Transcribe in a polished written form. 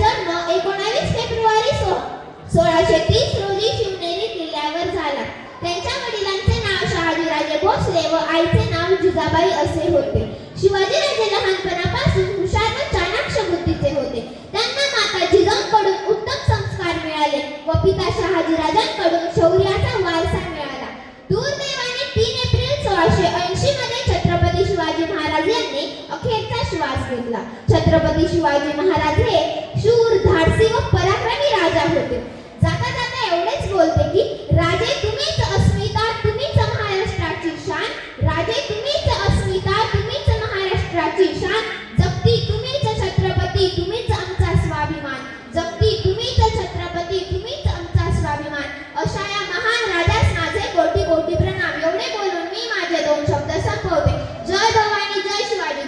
जन्म 19 फेब्रुवारी 1630 रोजी शिवनेरी किल्ल्यावर झाला. त्यांच्या वडिलांचे नाव शहाजीराजे भोसले व आईचे नाव जिजाबाई असे होते. शिवाजीराजे लहानपणापासून हुशार व चाणाक्ष बुद्धीचे होते. त्यांना माता जिजाऊंकडून उत्तम संस्कार मिळाले व पिता शहाजीराजांकडून शौर्याचा वारसा मिळाला. दुर्दैवाने 3 एप्रिल 1680 मध्ये छत्रपती शिवाजी महाराज यांनी अखेरचा श्वास घेतला. छत्रपती शिवाजी महाराज हे शूर, धाडसी व पराक्रमी राजा होते. जाता जाता एवढेच बोलते की राजे